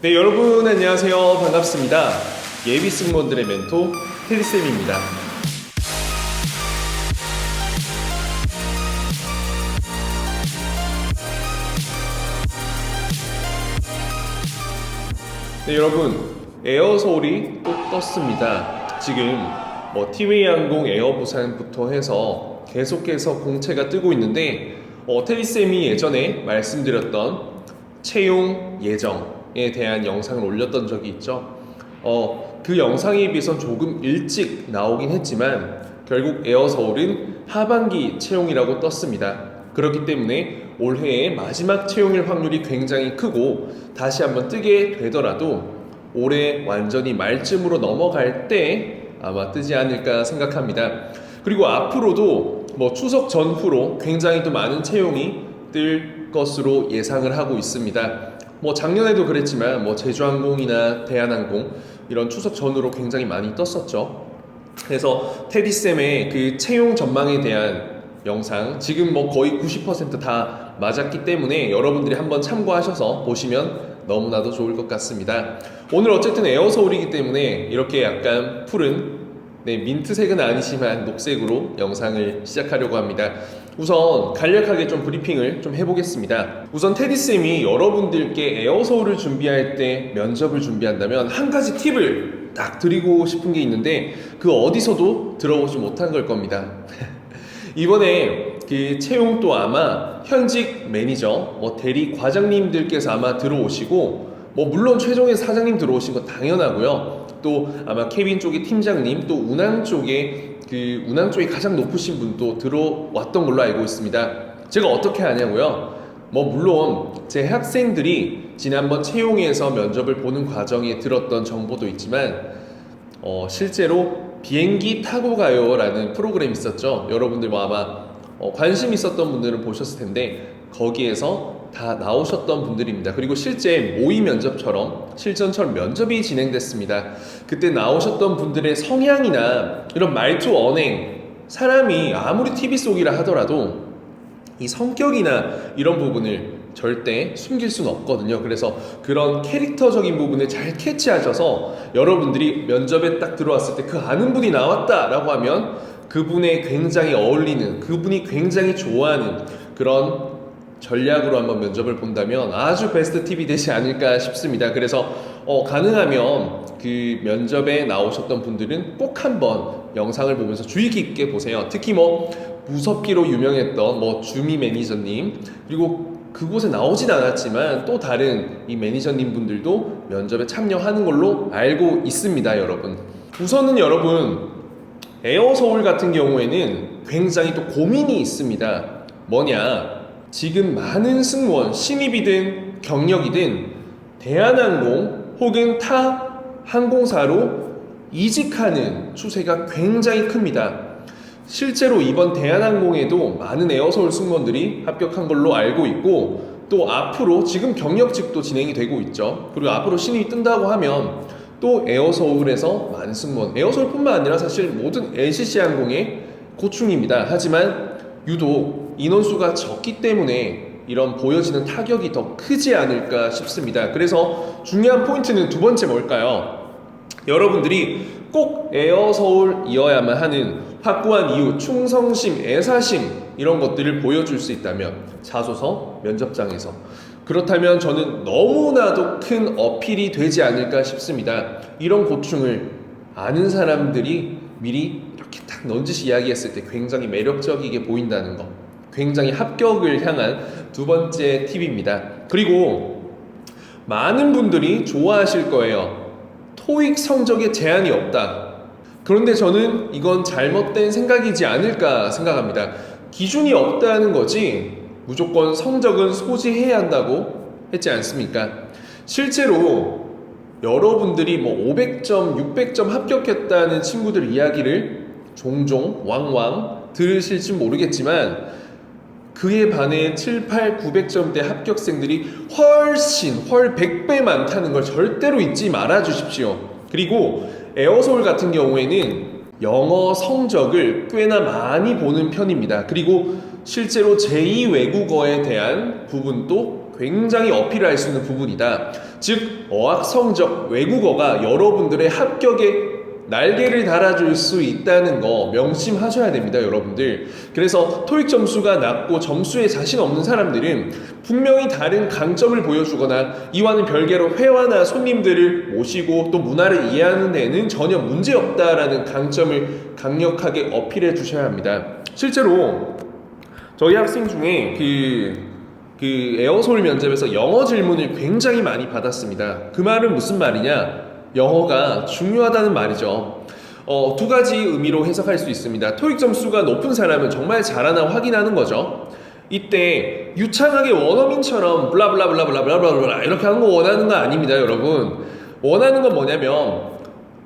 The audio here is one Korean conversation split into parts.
네, 여러분 안녕하세요. 반갑습니다. 예비 승무원들의 멘토 테디쌤입니다. 네, 여러분 에어서울이 또 떴습니다. 지금 티웨이 항공 에어부산부터 해서 계속해서 공채가 뜨고 있는데 테디쌤이 예전에 말씀드렸던 채용 예정에 대한 영상을 올렸던 적이 있죠. 그 영상에 비해선 조금 일찍 나오긴 했지만 결국 에어서울은 하반기 채용이라고 떴습니다. 그렇기 때문에 올해의 마지막 채용일 확률이 굉장히 크고 다시 한번 뜨게 되더라도 올해 완전히 말쯤으로 넘어갈 때 아마 뜨지 않을까 생각합니다. 그리고 앞으로도 추석 전후로 굉장히 또 많은 채용이 뜰 것으로 예상을 하고 있습니다. 작년에도 그랬지만 제주항공이나 대한항공 이런 추석 전후로 굉장히 많이 떴었죠. 그래서 테디쌤의 그 채용 전망에 대한 영상 지금 거의 90% 다 맞았기 때문에 여러분들이 한번 참고하셔서 보시면 너무나도 좋을 것 같습니다. 오늘 어쨌든 에어서울이기 때문에 이렇게 약간 푸른 민트색은 아니지만 녹색으로 영상을 시작하려고 합니다. 우선 간략하게 좀 브리핑을 좀 해보겠습니다. 우선 테디쌤이 여러분들께 에어서울을 준비할 때 면접을 준비한다면 한 가지 팁을 딱 드리고 싶은 게 있는데 그 어디서도 들어보지 못한 걸 겁니다. 이번에 그 채용도 아마 현직 매니저, 대리 과장님들께서 아마 들어오시고 물론 최종의 사장님 들어오신 거 당연하고요. 또 아마 케빈 쪽의 팀장님, 또 운항 쪽에 가장 높으신 분도 들어왔던 걸로 알고 있습니다. 제가 어떻게 하냐고요? 물론 제 학생들이 지난번 채용에서 면접을 보는 과정에 들었던 정보도 있지만 실제로 비행기 타고 가요 라는 프로그램이 있었죠. 여러분들 아마 관심 있었던 분들은 보셨을 텐데 거기에서 다 나오셨던 분들입니다. 그리고 실제 모의 면접처럼 실전처럼 면접이 진행됐습니다. 그때 나오셨던 분들의 성향이나 이런 말투 언행, 사람이 아무리 TV 속이라 하더라도 이 성격이나 이런 부분을 절대 숨길 수는 없거든요. 그래서 그런 캐릭터적인 부분을 잘 캐치하셔서 여러분들이 면접에 딱 들어왔을 때 그 아는 분이 나왔다 라고 하면 그분에 굉장히 어울리는, 그분이 굉장히 좋아하는 그런 전략으로 한번 면접을 본다면 아주 베스트 팁이 되지 않을까 싶습니다. 그래서 가능하면 그 면접에 나오셨던 분들은 꼭 한번 영상을 보면서 주의 깊게 보세요. 특히 무섭기로 유명했던 주미 매니저님, 그리고 그곳에 나오진 않았지만 또 다른 이 매니저님 분들도 면접에 참여하는 걸로 알고 있습니다. 여러분, 우선은 여러분 에어서울 같은 경우에는 굉장히 또 고민이 있습니다. 뭐냐, 지금 많은 승무원, 신입이든 경력이든 대한항공 혹은 타 항공사로 이직하는 추세가 굉장히 큽니다. 실제로 이번 대한항공에도 많은 에어서울 승무원들이 합격한 걸로 알고 있고 또 앞으로 지금 경력직도 진행이 되고 있죠. 그리고 앞으로 신입이 뜬다고 하면 또 에어서울에서 많은 승무원, 에어서울뿐만 아니라 사실 모든 LCC 항공의 고충입니다. 하지만 유독 인원수가 적기 때문에 이런 보여지는 타격이 더 크지 않을까 싶습니다. 그래서 중요한 포인트는 두 번째 뭘까요? 여러분들이 꼭 에어서울이어야만 하는 확고한 이유, 충성심, 애사심 이런 것들을 보여줄 수 있다면 자소서, 면접장에서 그렇다면 저는 너무나도 큰 어필이 되지 않을까 싶습니다. 이런 고충을 아는 사람들이 미리 이렇게 딱 넌지시 이야기했을 때 굉장히 매력적이게 보인다는 거, 굉장히 합격을 향한 두 번째 팁입니다. 그리고 많은 분들이 좋아하실 거예요. 토익 성적에 제한이 없다. 그런데 저는 이건 잘못된 생각이지 않을까 생각합니다. 기준이 없다는 거지 무조건 성적은 소지해야 한다고 했지 않습니까? 실제로 여러분들이 500점, 600점 합격했다는 친구들 이야기를 종종 왕왕 들으실지 모르겠지만 그에 반해 7, 8, 900점대 합격생들이 헐 100배 많다는 걸 절대로 잊지 말아 주십시오. 그리고 에어서울 같은 경우에는 영어 성적을 꽤나 많이 보는 편입니다. 그리고 실제로 제2 외국어에 대한 부분도 굉장히 어필할 수 있는 부분이다. 즉 어학 성적 외국어가 여러분들의 합격에 날개를 달아줄 수 있다는 거 명심하셔야 됩니다, 여러분들. 그래서 토익 점수가 낮고 점수에 자신 없는 사람들은 분명히 다른 강점을 보여주거나 이와는 별개로 회화나 손님들을 모시고 또 문화를 이해하는 데는 전혀 문제없다라는 강점을 강력하게 어필해 주셔야 합니다. 실제로 저희 학생 중에 그 에어솔 면접에서 영어 질문을 굉장히 많이 받았습니다. 그 말은 무슨 말이냐? 영어가 중요하다는 말이죠. 두 가지 의미로 해석할 수 있습니다. 토익 점수가 높은 사람은 정말 잘하나 확인하는 거죠. 이때 유창하게 원어민처럼 블라블라블라블라블라블라 이렇게 하는 거 원하는 거 아닙니다, 여러분. 원하는 건 뭐냐면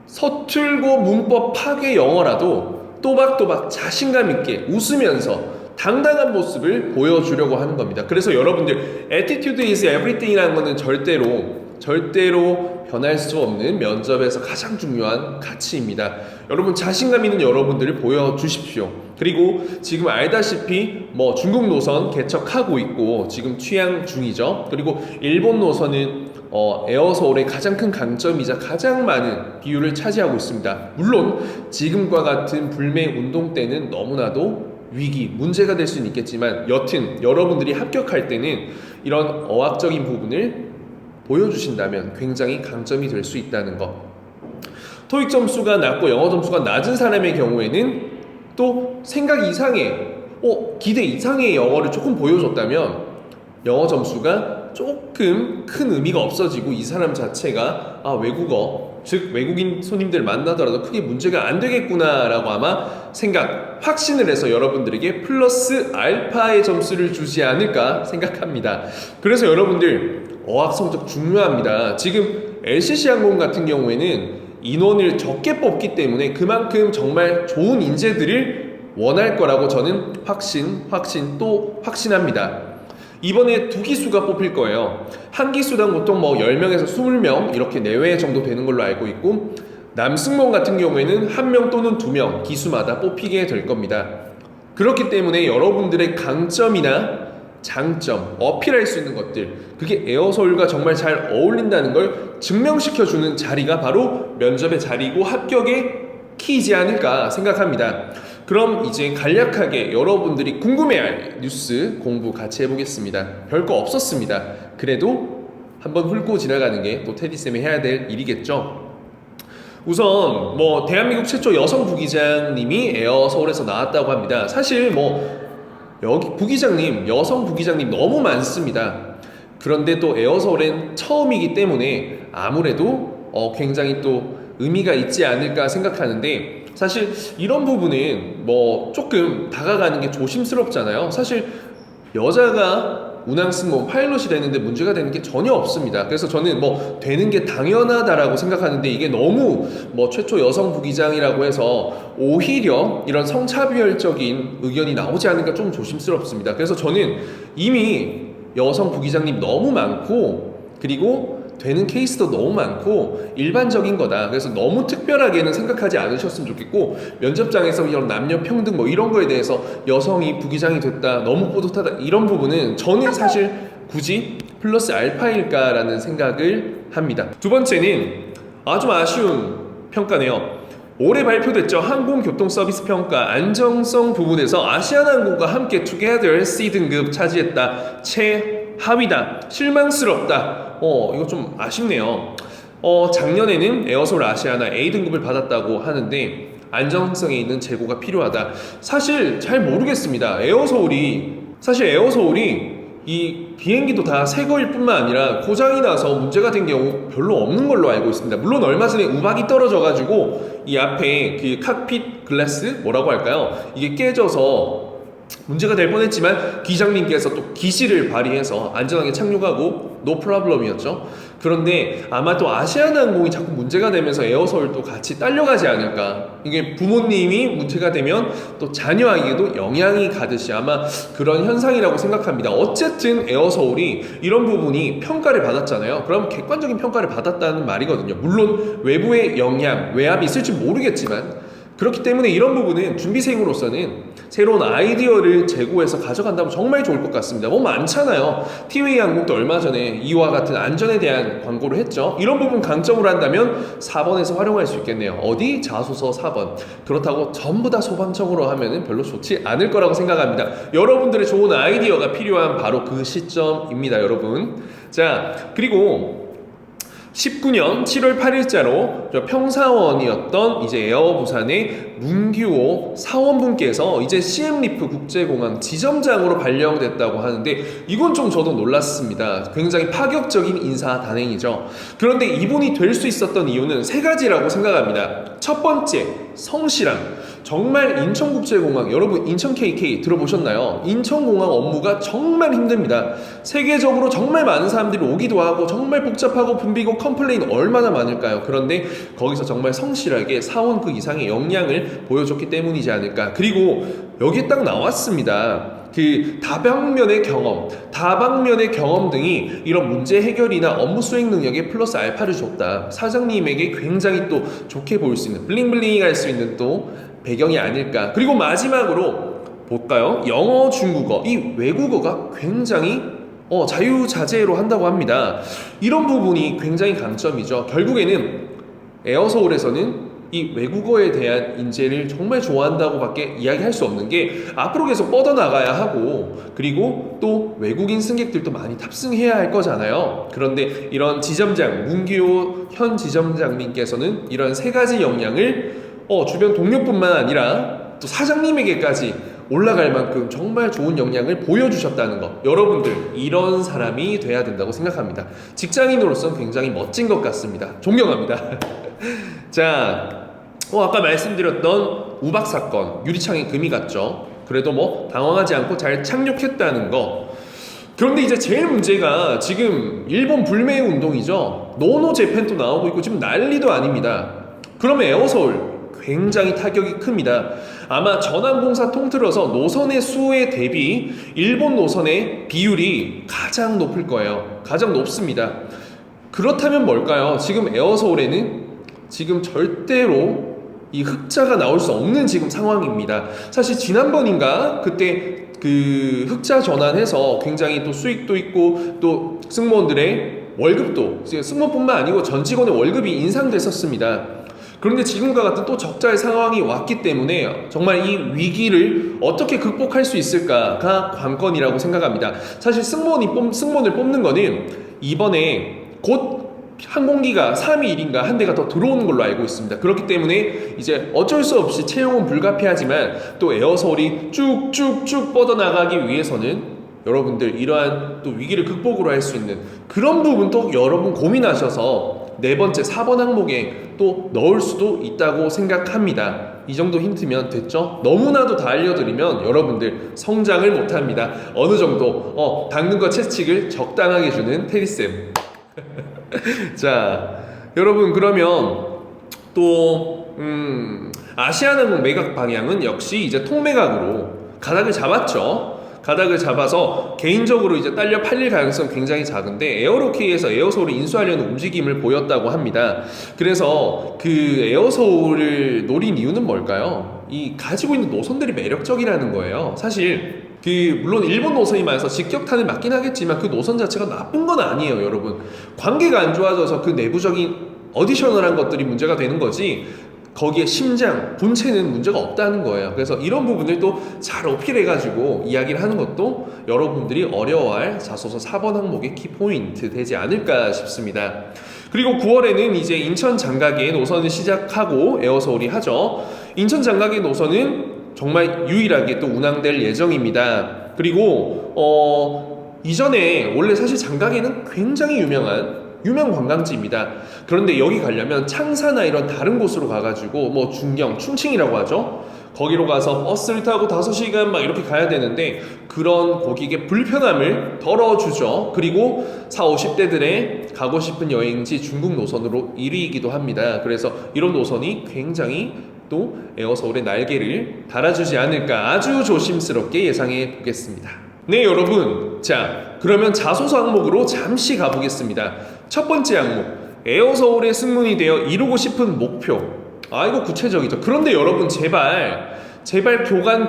서툴고 문법 파괴 영어라도 또박또박 자신감 있게 웃으면서 당당한 모습을 보여주려고 하는 겁니다. 그래서 여러분들 attitude is everything이라는 거는 절대로 변할 수 없는 면접에서 가장 중요한 가치입니다. 여러분 자신감 있는 여러분들을 보여주십시오. 그리고 지금 알다시피 중국 노선 개척하고 있고 지금 취향 중이죠. 그리고 일본 노선은 에어서울의 가장 큰 강점이자 가장 많은 비율을 차지하고 있습니다. 물론 지금과 같은 불매 운동 때는 너무나도 문제가 될 수는 있겠지만 여튼 여러분들이 합격할 때는 이런 어학적인 부분을 보여주신다면 굉장히 강점이 될 수 있다는 것. 토익 점수가 낮고 영어 점수가 낮은 사람의 경우에는 또 생각 이상의 기대 이상의 영어를 조금 보여줬다면 영어 점수가 조금 큰 의미가 없어지고 이 사람 자체가 외국어, 즉 외국인 손님들 만나더라도 크게 문제가 안 되겠구나 라고 아마 확신을 해서 여러분들에게 플러스 알파의 점수를 주지 않을까 생각합니다. 그래서 여러분들 어학 성적 중요합니다. 지금 LCC 항공 같은 경우에는 인원을 적게 뽑기 때문에 그만큼 정말 좋은 인재들을 원할 거라고 저는 확신합니다. 이번에 2기수가 뽑힐 거예요. 한 기수당 보통 10명에서 20명 이렇게 내외 정도 되는 걸로 알고 있고 남승무원 같은 경우에는 1명 또는 2명 기수마다 뽑히게 될 겁니다. 그렇기 때문에 여러분들의 강점이나 장점, 어필할 수 있는 것들 그게 에어서울과 정말 잘 어울린다는 걸 증명시켜주는 자리가 바로 면접의 자리고 합격의 키이지 않을까 생각합니다. 그럼 이제 간략하게 여러분들이 궁금해할 뉴스 공부 같이 해보겠습니다. 별거 없었습니다. 그래도 한번 훑고 지나가는 게 또 테디쌤이 해야 될 일이겠죠. 우선 대한민국 최초 여성 부기장님이 에어서울에서 나왔다고 합니다. 사실 여기 여성 부기장님 너무 많습니다. 그런데 또 에어서울엔 처음이기 때문에 아무래도 굉장히 또 의미가 있지 않을까 생각하는데 사실 이런 부분은 조금 다가가는 게 조심스럽잖아요. 사실 여자가 운항승무원 파일럿이 되는데 문제가 되는 게 전혀 없습니다. 그래서 저는 되는 게 당연하다라고 생각하는데 이게 너무 최초 여성 부기장이라고 해서 오히려 이런 성차별적인 의견이 나오지 않을까 좀 조심스럽습니다. 그래서 저는 이미 여성 부기장님 너무 많고 그리고 되는 케이스도 너무 많고 일반적인 거다. 그래서 너무 특별하게는 생각하지 않으셨으면 좋겠고 면접장에서 이런 남녀 평등 이런 거에 대해서 여성이 부기장이 됐다 너무 뿌듯하다 이런 부분은 저는 사실 굳이 플러스 알파일까라는 생각을 합니다. 두 번째는 좀 아쉬운 평가네요. 올해 발표됐죠. 항공교통서비스 평가 안정성 부분에서 아시아나항공과 함께 투게더 C등급 차지했다. 최하위다. 실망스럽다. 이거 좀 아쉽네요. 작년에는 에어솔 아시아나 A등급을 받았다고 하는데 안정성에 있는 재고가 필요하다. 사실 잘 모르겠습니다. 에어서울이 이 비행기도 다 새 거일 뿐만 아니라 고장이 나서 문제가 된 경우 별로 없는 걸로 알고 있습니다. 물론 얼마 전에 우박이 떨어져가지고 이 앞에 그 칵핏 글라스 뭐라고 할까요? 이게 깨져서 문제가 될 뻔했지만 기장님께서 또 기시를 발휘해서 안전하게 착륙하고 노 프로블럼이었죠. 그런데 아마 또 아시아나항공이 자꾸 문제가 되면서 에어서울도 같이 딸려가지 않을까. 이게 부모님이 문제가 되면 또 자녀에게도 영향이 가듯이 아마 그런 현상이라고 생각합니다. 어쨌든 에어서울이 이런 부분이 평가를 받았잖아요. 그럼 객관적인 평가를 받았다는 말이거든요. 물론 외부의 영향, 외압이 있을지 모르겠지만 그렇기 때문에 이런 부분은 준비생으로서는 새로운 아이디어를 제고해서 가져간다면 정말 좋을 것 같습니다. 뭐 많잖아요. 티웨이 항공도 얼마 전에 이와 같은 안전에 대한 광고를 했죠. 이런 부분 강점으로 한다면 4번에서 활용할 수 있겠네요. 어디? 자소서 4번. 그렇다고 전부 다 소방청으로 하면은 별로 좋지 않을 거라고 생각합니다. 여러분들의 좋은 아이디어가 필요한 바로 그 시점입니다, 여러분. 자, 그리고 19년 7월 8일자로 평사원이었던 이제 에어부산의 문규호 사원분께서 이제 시엠리프 국제공항 지점장으로 발령됐다고 하는데 이건 좀 저도 놀랐습니다. 굉장히 파격적인 인사 단행이죠. 그런데 이분이 될 수 있었던 이유는 세 가지라고 생각합니다. 첫 번째, 성실함. 정말 인천국제공항, 여러분 인천 KK 들어보셨나요? 인천공항 업무가 정말 힘듭니다. 세계적으로 정말 많은 사람들이 오기도 하고 정말 복잡하고 붐비고 컴플레인 얼마나 많을까요? 그런데 거기서 정말 성실하게 사원 그 이상의 역량을 보여줬기 때문이지 않을까. 그리고 여기 딱 나왔습니다. 그 다방면의 경험 등이 이런 문제 해결이나 업무 수행 능력에 플러스 알파를 줬다. 사장님에게 굉장히 또 좋게 보일 수 있는 블링블링할 수 있는 또 배경이 아닐까. 그리고 마지막으로 볼까요? 영어, 중국어 이 외국어가 굉장히 자유자재로 한다고 합니다. 이런 부분이 굉장히 강점이죠. 결국에는 에어서울에서는 이 외국어에 대한 인재를 정말 좋아한다고 밖에 이야기할 수 없는 게 앞으로 계속 뻗어나가야 하고 그리고 또 외국인 승객들도 많이 탑승해야 할 거잖아요. 그런데 이런 지점장 문규호 현 지점장님께서는 이런 세 가지 역량을 주변 동료뿐만 아니라 또 사장님에게까지 올라갈 만큼 정말 좋은 역량을 보여주셨다는 것. 여러분들 이런 사람이 돼야 된다고 생각합니다. 직장인으로서는 굉장히 멋진 것 같습니다. 존경합니다. 자, 아까 말씀드렸던 우박 사건 유리창에 금이 갔죠. 그래도 뭐 당황하지 않고 잘 착륙했다는 거. 그런데 이제 제일 문제가 지금 일본 불매의 운동이죠. 노노 재팬도 나오고 있고 지금 난리도 아닙니다. 그러면 에어서울 굉장히 타격이 큽니다. 아마 전항공사 통틀어서 노선의 수에 대비 일본 노선의 비율이 가장 높을 거예요. 가장 높습니다. 그렇다면 뭘까요? 지금 에어서울에는 지금 절대로 이 흑자가 나올 수 없는 지금 상황입니다. 사실 지난번인가 그때 그 흑자 전환해서 굉장히 또 수익도 있고 또 승무원들의 월급도 승무원뿐만 아니고 전 직원의 월급이 인상됐었습니다. 그런데 지금과 같은 또 적자의 상황이 왔기 때문에 정말 이 위기를 어떻게 극복할 수 있을까가 관건이라고 생각합니다. 사실 승무원을 뽑는 거는 이번에 곧 항공기가 3위 1인가 한 대가 더 들어오는 걸로 알고 있습니다. 그렇기 때문에 이제 어쩔 수 없이 채용은 불가피하지만 또 에어서울이 쭉쭉쭉 뻗어나가기 위해서는 여러분들 이러한 또 위기를 극복으로 할 수 있는 그런 부분도 여러분 고민하셔서 네 번째 4번 항목에 또 넣을 수도 있다고 생각합니다. 이 정도 힌트면 됐죠? 너무나도 다 알려드리면 여러분들 성장을 못합니다. 어느 정도 당근과 채찍을 적당하게 주는 테리쌤. 자, 여러분 그러면 또 아시아나항공 매각 방향은 역시 이제 통매각으로 가닥을 잡았죠. 가닥을 잡아서 개인적으로 이제 딸려 팔릴 가능성은 굉장히 작은데 에어로케이에서 에어서울을 인수하려는 움직임을 보였다고 합니다. 그래서 그 에어서울을 노린 이유는 뭘까요? 이 가지고 있는 노선들이 매력적이라는 거예요. 사실 물론 일본 노선이 많아서 직격탄을 맞긴 하겠지만 그 노선 자체가 나쁜 건 아니에요, 여러분. 관계가 안 좋아져서 그 내부적인 어디셔널한 것들이 문제가 되는 거지 거기에 심장, 본체는 문제가 없다는 거예요. 그래서 이런 부분을 또 잘 어필해가지고 이야기를 하는 것도 여러분들이 어려워할 자소서 4번 항목의 키포인트 되지 않을까 싶습니다. 그리고 9월에는 이제 인천 장가계 노선을 시작하고 에어서울이 하죠. 인천 장가계 노선은 정말 유일하게 또 운항될 예정입니다. 그리고 이전에 원래 사실 장가계는 굉장히 유명 관광지입니다. 그런데 여기 가려면 창사나 이런 다른 곳으로 가가지고 뭐 중경, 충칭이라고 하죠. 거기로 가서 버스를 타고 5시간 막 이렇게 가야 되는데 그런 고객의 불편함을 덜어주죠. 그리고 40, 50대들의 가고 싶은 여행지 중국 노선으로 1위이기도 합니다. 그래서 이런 노선이 굉장히 또 에어서울의 날개를 달아주지 않을까 아주 조심스럽게 예상해 보겠습니다. 네, 여러분. 자, 그러면 자소서 항목으로 잠시 가보겠습니다. 첫 번째 항목, 에어서울의 승무원이 되어 이루고 싶은 목표. 아, 이거 구체적이죠. 그런데 여러분, 제발 교관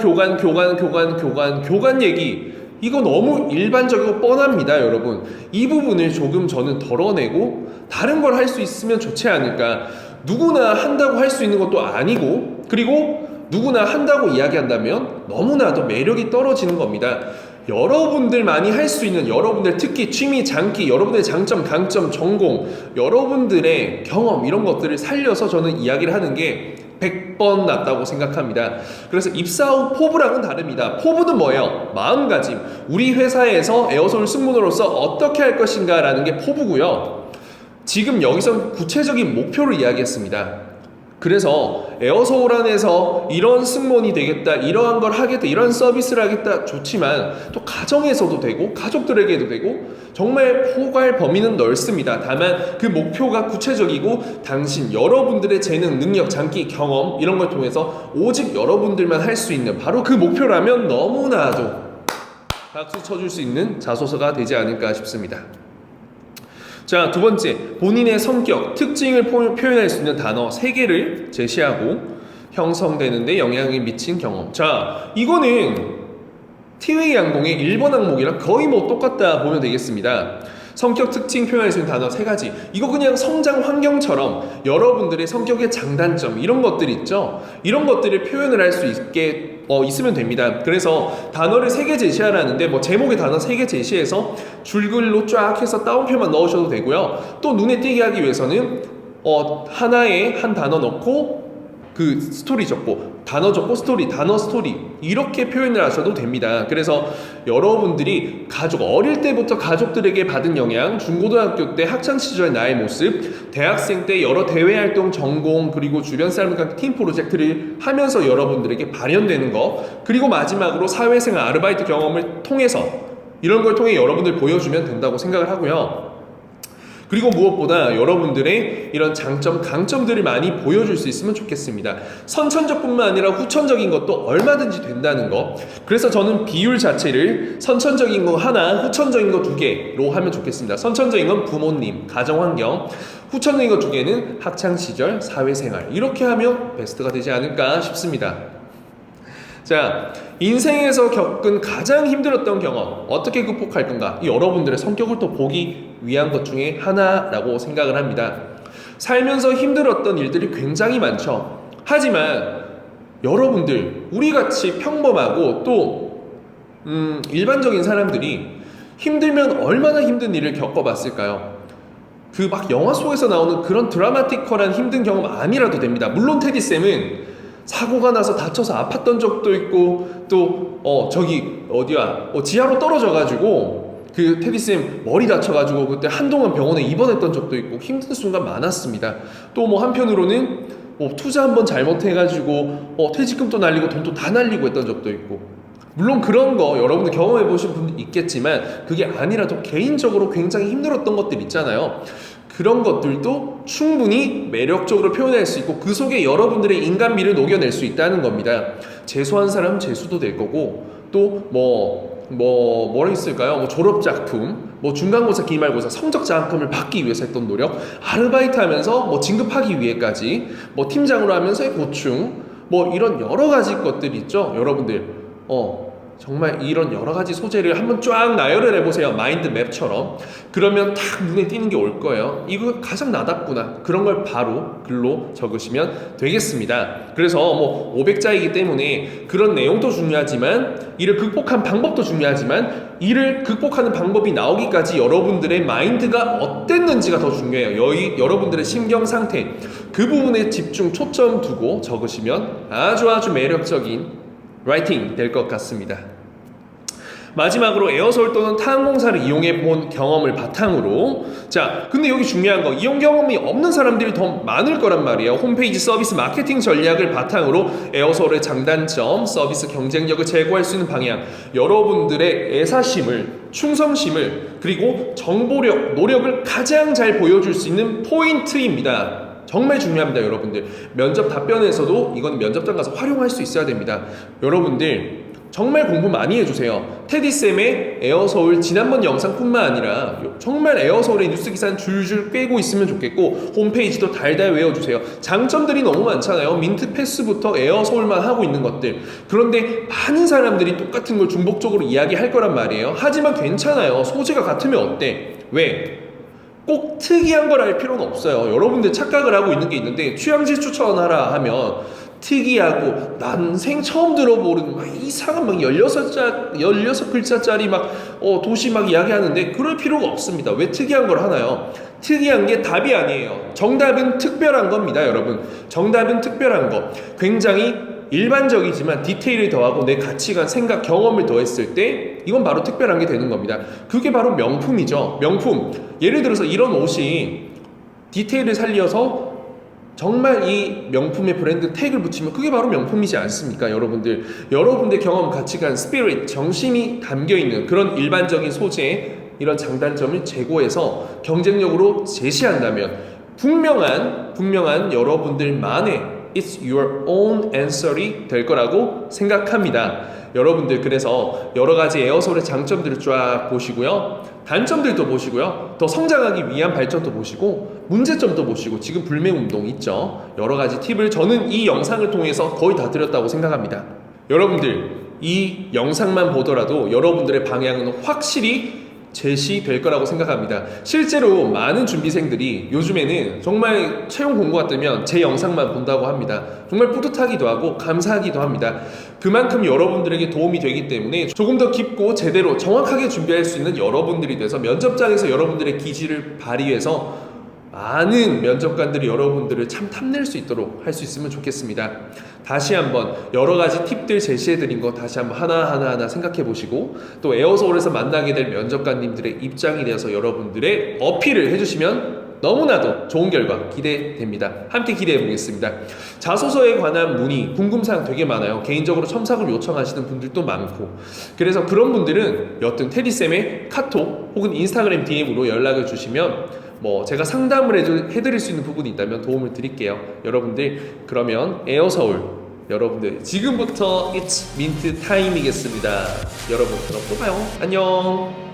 얘기. 이거 너무 일반적이고 뻔합니다, 여러분. 이 부분을 조금 저는 덜어내고 다른 걸 할 수 있으면 좋지 않을까. 누구나 한다고 할 수 있는 것도 아니고, 그리고 누구나 한다고 이야기한다면 너무나도 매력이 떨어지는 겁니다. 여러분들만이 할 수 있는, 여러분들 특기, 취미, 장기, 여러분들의 장점, 강점, 전공, 여러분들의 경험, 이런 것들을 살려서 저는 이야기를 하는 게 100번 낫다고 생각합니다. 그래서 입사 후 포부랑은 다릅니다. 포부는 뭐예요? 마음가짐. 우리 회사에서 에어솔 승무원으로서 어떻게 할 것인가 라는 게 포부고요. 지금 여기서 구체적인 목표를 이야기했습니다. 그래서 에어서울 안에서 이런 승무원이 되겠다, 이러한 걸 하겠다, 이런 서비스를 하겠다, 좋지만 또 가정에서도 되고 가족들에게도 되고 정말 포괄 범위는 넓습니다. 다만 그 목표가 구체적이고 당신 여러분들의 재능, 능력, 장기, 경험 이런 걸 통해서 오직 여러분들만 할 수 있는 바로 그 목표라면 너무나도 박수 쳐줄 수 있는 자소서가 되지 않을까 싶습니다. 자, 두 번째, 본인의 성격, 특징을 표현할 수 있는 단어 3개를 제시하고 형성되는데 영향을 미친 경험. 자, 이거는 티웨이 항공의 1번 항목이랑 거의 뭐 똑같다 보면 되겠습니다. 성격 특징 표현할 수 있는 단어 3가지. 이거 그냥 성장 환경처럼 여러분들의 성격의 장단점 이런 것들 있죠. 이런 것들을 표현을 할 수 있게 있으면 됩니다. 그래서 단어를 3개 제시하라는데 뭐 제목의 단어 3개 제시해서 줄글로 쫙 해서 따옴표만 넣으셔도 되고요. 또 눈에 띄게 하기 위해서는 하나에 한 단어 넣고 그 스토리 적고 단어 적고 스토리, 단어 스토리 이렇게 표현을 하셔도 됩니다. 그래서 여러분들이 어릴 때부터 가족들에게 받은 영향, 중고등학교 때 학창시절의 나의 모습, 대학생 때 여러 대외활동, 전공, 그리고 주변 사람들과 팀 프로젝트를 하면서 여러분들에게 발현되는 거, 그리고 마지막으로 사회생활, 아르바이트 경험을 통해서 이런 걸 통해 여러분들 보여주면 된다고 생각을 하고요. 그리고 무엇보다 여러분들의 이런 장점, 강점들을 많이 보여줄 수 있으면 좋겠습니다. 선천적뿐만 아니라 후천적인 것도 얼마든지 된다는 거. 그래서 저는 비율 자체를 선천적인 거 하나, 후천적인 거 2개로 하면 좋겠습니다. 선천적인 건 부모님, 가정환경, 후천적인 거 2개는 학창시절, 사회생활. 이렇게 하면 베스트가 되지 않을까 싶습니다. 자, 인생에서 겪은 가장 힘들었던 경험 어떻게 극복할 건가? 여러분들의 성격을 또 보기 위한 것 중에 하나라고 생각을 합니다. 살면서 힘들었던 일들이 굉장히 많죠. 하지만 여러분들, 우리같이 평범하고 또 일반적인 사람들이 힘들면 얼마나 힘든 일을 겪어봤을까요? 그 막 영화 속에서 나오는 그런 드라마티컬한 힘든 경험 아니라도 됩니다. 물론 테디쌤은 사고가 나서 다쳐서 아팠던 적도 있고 또 지하로 떨어져가지고 그 테디쌤 머리 다쳐가지고 그때 한동안 병원에 입원했던 적도 있고 힘든 순간 많았습니다. 또 뭐 한편으로는 투자 한번 잘못해가지고 퇴직금도 날리고 돈도 다 날리고 했던 적도 있고, 물론 그런 거 여러분들 경험해 보신 분도 있겠지만 그게 아니라도 개인적으로 굉장히 힘들었던 것들 있잖아요. 그런 것들도 충분히 매력적으로 표현할 수 있고 그 속에 여러분들의 인간미를 녹여낼 수 있다는 겁니다. 재수한 사람은 재수도 될 거고, 또 뭐라 있을까요? 졸업작품, 중간고사, 기말고사, 성적 장학금을 받기 위해서 했던 노력, 아르바이트 하면서 진급하기 위해까지, 팀장으로 하면서의 고충, 이런 여러 가지 것들이 있죠. 여러분들 정말 이런 여러 가지 소재를 한번 쫙 나열을 해보세요. 마인드맵처럼. 그러면 딱 눈에 띄는 게 올 거예요. 이거 가장 나답구나. 그런 걸 바로 글로 적으시면 되겠습니다. 그래서 500자이기 때문에 그런 내용도 중요하지만 이를 극복한 방법도 중요하지만 이를 극복하는 방법이 나오기까지 여러분들의 마인드가 어땠는지가 더 중요해요. 여러분들의 심경 상태, 그 부분에 집중 초점 두고 적으시면 아주 매력적인 라이팅 될 것 같습니다. 마지막으로 에어솔 또는 타 항공사를 이용해 본 경험을 바탕으로, 자, 근데 여기 중요한 거, 이용 경험이 없는 사람들이 더 많을 거란 말이에요. 홈페이지 서비스 마케팅 전략을 바탕으로 에어솔의 장단점, 서비스 경쟁력을 제고할 수 있는 방향, 여러분들의 애사심을, 충성심을, 그리고 정보력, 노력을 가장 잘 보여줄 수 있는 포인트입니다. 정말 중요합니다. 여러분들 면접 답변에서도 이건 면접장 가서 활용할 수 있어야 됩니다. 여러분들 정말 공부 많이 해주세요. 테디쌤의 에어서울 지난번 영상뿐만 아니라 정말 에어서울의 뉴스 기사는 줄줄 꿰고 있으면 좋겠고 홈페이지도 달달 외워주세요. 장점들이 너무 많잖아요. 민트 패스부터 에어서울만 하고 있는 것들. 그런데 많은 사람들이 똑같은 걸 중복적으로 이야기할 거란 말이에요. 하지만 괜찮아요. 소재가 같으면 어때? 왜? 꼭 특이한 걸 알 필요는 없어요. 여러분들 착각을 하고 있는 게 있는데 취향지 추천하라 하면 특이하고 난생 처음 들어보는 막 이상한 막 16글자짜리 막 도시 막 이야기하는데 그럴 필요가 없습니다. 왜 특이한 걸 하나요? 특이한 게 답이 아니에요. 정답은 특별한 겁니다, 여러분. 정답은 특별한 거. 굉장히 일반적이지만 디테일을 더하고 내 가치관, 생각, 경험을 더했을 때 이건 바로 특별한 게 되는 겁니다. 그게 바로 명품이죠. 명품. 예를 들어서 이런 옷이 디테일을 살려서 정말 이 명품의 브랜드 태그를 붙이면 그게 바로 명품이지 않습니까? 여러분들 경험, 가치관, 스피릿, 정신이 담겨있는 그런 일반적인 소재의 이런 장단점을 제고해서 경쟁력으로 제시한다면 분명한 여러분들만의 It's your own answer이 될 거라고 생각합니다. 여러분들 그래서 여러 가지 에어솔의 장점들을 쫙 보시고요. 단점들도 보시고요. 더 성장하기 위한 발전도 보시고 문제점도 보시고 지금 불매운동 있죠. 여러 가지 팁을 저는 이 영상을 통해서 거의 다 드렸다고 생각합니다. 여러분들 이 영상만 보더라도 여러분들의 방향은 확실히 제시될 거라고 생각합니다. 실제로 많은 준비생들이 요즘에는 정말 채용 공고가 뜨면 제 영상만 본다고 합니다. 정말 뿌듯하기도 하고 감사하기도 합니다. 그만큼 여러분들에게 도움이 되기 때문에 조금 더 깊고 제대로 정확하게 준비할 수 있는 여러분들이 돼서 면접장에서 여러분들의 기질을 발휘해서 많은 면접관들이 여러분들을 참 탐낼 수 있도록 할 수 있으면 좋겠습니다. 다시 한번 여러 가지 팁들 제시해드린 거 다시 한번 하나하나 생각해 보시고 또 에어서울에서 만나게 될 면접관님들의 입장이 되어서 여러분들의 어필을 해주시면 너무나도 좋은 결과 기대됩니다. 함께 기대해 보겠습니다. 자소서에 관한 문의, 궁금사항 되게 많아요. 개인적으로 첨삭을 요청하시는 분들도 많고 그래서 그런 분들은 여튼 테디쌤의 카톡 혹은 인스타그램 DM으로 연락을 주시면 제가 상담을 해드릴 수 있는 부분이 있다면 도움을 드릴게요. 여러분들 그러면 에어서울 여러분들 지금부터 It's 민트 타임이겠습니다. 여러분 그럼 또 봐요. 안녕.